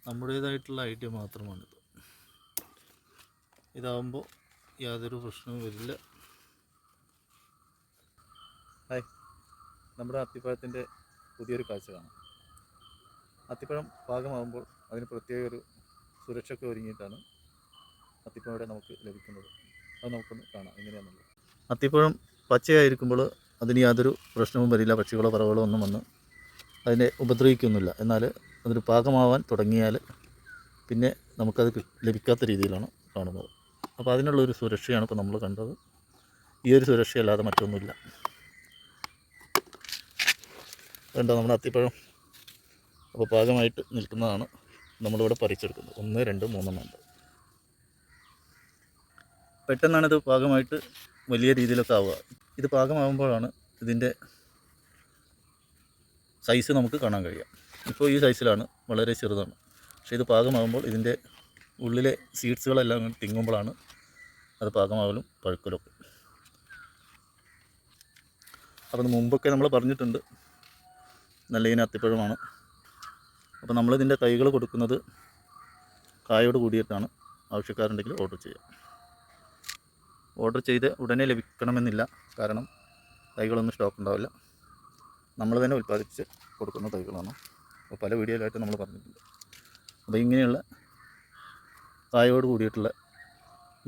നമ്മുടേതായിട്ടുള്ള ഐഡിയ മാത്രമാണിത്. ഇതാവുമ്പോൾ യാതൊരു പ്രശ്നവും വരില്ല. ഹായ്, നമ്മുടെ അത്തിപ്പഴത്തിൻ്റെ പുതിയൊരു കാഴ്ച കാണാം. അത്തിപ്പഴം പാകമാകുമ്പോൾ അതിന് പ്രത്യേക ഒരു സുരക്ഷയ്ക്ക് ഒരുങ്ങിയിട്ടാണ് അത്തിപ്പഴം ഇവിടെ നമുക്ക് ലഭിക്കുന്നത്. അത് നമുക്കൊന്ന് കാണാം എങ്ങനെയാണെന്നുള്ളത്. അത്തിപ്പഴം പച്ചയായിരിക്കുമ്പോൾ അതിന് യാതൊരു പ്രശ്നവും വരില്ല. പക്ഷികളോ പറവകളോ ഒന്നും വന്ന് അതിനെ ഉപദ്രവിക്കുന്നില്ല. എന്നാൽ അതൊരു പാകമാവാൻ തുടങ്ങിയാൽ പിന്നെ നമുക്കത് ലഭിക്കാത്ത രീതിയിലാണ് കാണുന്നത്. അപ്പോൾ അതിനുള്ളൊരു സുരക്ഷയാണ് ഇപ്പോൾ നമ്മൾ കണ്ടത്. ഈ ഒരു സുരക്ഷയല്ലാതെ മറ്റൊന്നുമില്ല. വേണ്ട, നമ്മുടെ അത്തിപ്പഴം അപ്പോൾ പാകമായിട്ട് നിൽക്കുന്നതാണ് നമ്മളിവിടെ പറിച്ചെടുക്കുന്നത്. 1, 2, 3 ഉണ്ട്. പെട്ടെന്നാണിത് പാകമായിട്ട് വലിയ രീതിയിലൊക്കെ ആവുക. ഇത് പാകമാകുമ്പോഴാണ് ഇതിൻ്റെ സൈസ് നമുക്ക് കാണാൻ കഴിയുക. ഇപ്പോൾ ഈ സൈസിലാണ്, വളരെ ചെറുതാണ്. പക്ഷേ ഇത് പാകമാകുമ്പോൾ ഇതിൻ്റെ ഉള്ളിലെ സീഡ്സുകളെല്ലാം തിങ്ങുമ്പോഴാണ് അത് പാകമാകലും പഴുക്കലൊക്കെ. അപ്പോൾ മുമ്പൊക്കെ നമ്മൾ പറഞ്ഞിട്ടുണ്ട് നല്ല ഇനം അത്തിപ്പഴമാണ്. അപ്പോൾ നമ്മളിതിൻ്റെ തൈകൾ കൊടുക്കുന്നത് കായോട് കൂടിയിട്ടാണ്. ആവശ്യക്കാരുണ്ടെങ്കിൽ ഓർഡർ ചെയ്യാം. ഓർഡർ ചെയ്ത് ഉടനെ ലഭിക്കണമെന്നില്ല, കാരണം തൈകളൊന്നും സ്റ്റോക്ക് ഉണ്ടാവില്ല. നമ്മൾ തന്നെ ഉൽപ്പാദിപ്പിച്ച് കൊടുക്കുന്ന തൈകളാണ്. അപ്പോൾ പല വീഡിയോയിലായിട്ട് നമ്മൾ പറഞ്ഞിട്ടുണ്ട്. അപ്പോൾ ഇങ്ങനെയുള്ള കായോട് കൂടിയിട്ടുള്ള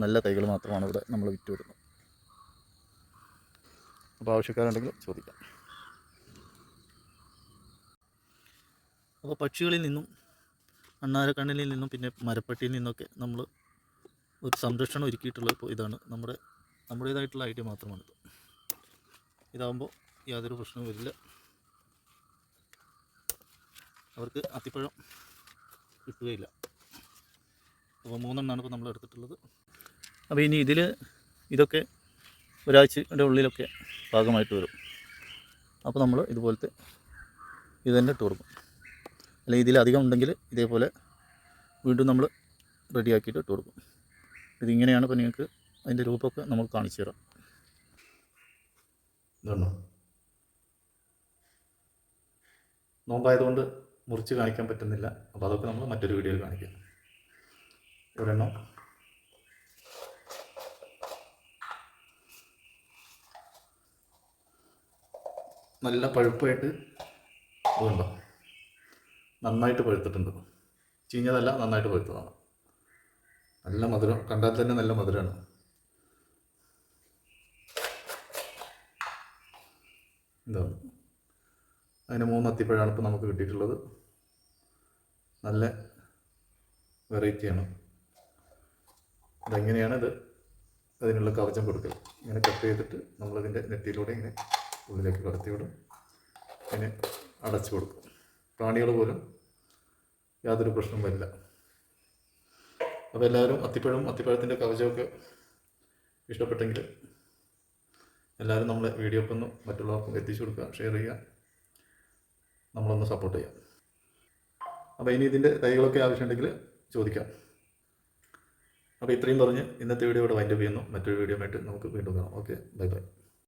നല്ല തൈകൾ മാത്രമാണ് ഇവിടെ നമ്മൾ വിറ്റ് വരുന്നത്. അപ്പോൾ ആവശ്യക്കാരുണ്ടെങ്കിൽ ചോദിക്കാം. അപ്പോൾ പക്ഷികളിൽ നിന്നും അണ്ണാരക്കണ്ണിലിൽ നിന്നും പിന്നെ മരപ്പട്ടിയിൽ നിന്നൊക്കെ നമ്മൾ ഒരു സംരക്ഷണം ഒരുക്കിയിട്ടുള്ളത് ഇപ്പോൾ ഇതാണ്. നമ്മുടേതായിട്ടുള്ള ഐഡിയ മാത്രമാണിത്. ഇതാകുമ്പോൾ യാതൊരു പ്രശ്നവും വരില്ല. അവർക്ക് അത്തിപ്പഴം കിട്ടുകയില്ല. അപ്പോൾ 3 എണ്ണമാണ് ഇപ്പോൾ നമ്മൾ എടുത്തിട്ടുള്ളത്. അപ്പോൾ ഇനി ഇതൊക്കെ ഒരാഴ്ചയുടെ ഉള്ളിലൊക്കെ പാകമായിട്ട് വരും. അപ്പോൾ നമ്മൾ ഇതുപോലത്തെ ഇത് തന്നെ ഇട്ട് കൊടുക്കും. അല്ലെങ്കിൽ ഇതിലധികം ഉണ്ടെങ്കിൽ ഇതേപോലെ വീണ്ടും നമ്മൾ റെഡിയാക്കിയിട്ട് ഇട്ട് കൊടുക്കും. ഇതിങ്ങനെയാണ്. ഇപ്പോൾ നിങ്ങൾക്ക് അതിൻ്റെ രൂപമൊക്കെ നമുക്ക് കാണിച്ചു തരാം. ഇതുണ്ടോ, നോമ്പായതുകൊണ്ട് മുറിച്ച് കാണിക്കാൻ പറ്റുന്നില്ല. അപ്പോൾ അതൊക്കെ നമ്മൾ മറ്റൊരു വീഡിയോയിൽ കാണിക്കാം. ഒരെണ്ണം നല്ല പഴുപ്പായിട്ട് അതുണ്ടോ, നന്നായിട്ട് പഴുത്തിട്ടുണ്ട്. ചീഞ്ഞതല്ല, നന്നായിട്ട് പഴുത്തതാണ്. നല്ല മധുരം, കണ്ടാൽ തന്നെ നല്ല മധുരമാണ്. ഇതാണ്, അതിന് 3 അത്തിപ്പഴമാണ് ഇപ്പോൾ നമുക്ക് കിട്ടിയിട്ടുള്ളത്. നല്ല വെറൈറ്റിയാണ്. അതെങ്ങനെയാണ് അതിനുള്ള കവചം കൊടുക്കൽ. ഇങ്ങനെ കട്ട് ചെയ്തിട്ട് നമ്മളതിൻ്റെ നെറ്റിയിലൂടെ ഇങ്ങനെ ഉള്ളിലേക്ക് കടത്തി വിടും. പിന്നെ അടച്ചു കൊടുക്കും. പ്രാണികൾ പോലും യാതൊരു പ്രശ്നവും വരില്ല. അപ്പോൾ എല്ലാവരും അത്തിപ്പഴത്തിൻ്റെ കവചമൊക്കെ ഇഷ്ടപ്പെട്ടെങ്കിൽ എല്ലാവരും നമ്മളെ വീഡിയോക്ക് ഒന്ന് മറ്റുള്ളവർക്കും എത്തിച്ചു കൊടുക്കുക, ഷെയർ ചെയ്യുക, നമ്മളൊന്ന് സപ്പോർട്ട് ചെയ്യാം. അപ്പോൾ ഇനി ഇതിൻ്റെ തൈകളൊക്കെ ആവശ്യമുണ്ടെങ്കിൽ ചോദിക്കാം. അപ്പോൾ ഇത്രയും പറഞ്ഞ് ഇന്നത്തെ വീഡിയോ ഇവിടെ വൈൻഡപ്പ് ചെയ്യുന്നു. മറ്റൊരു വീഡിയോ ആയിട്ട് നമുക്ക് വീണ്ടും കാണാം. Okay, bye bye.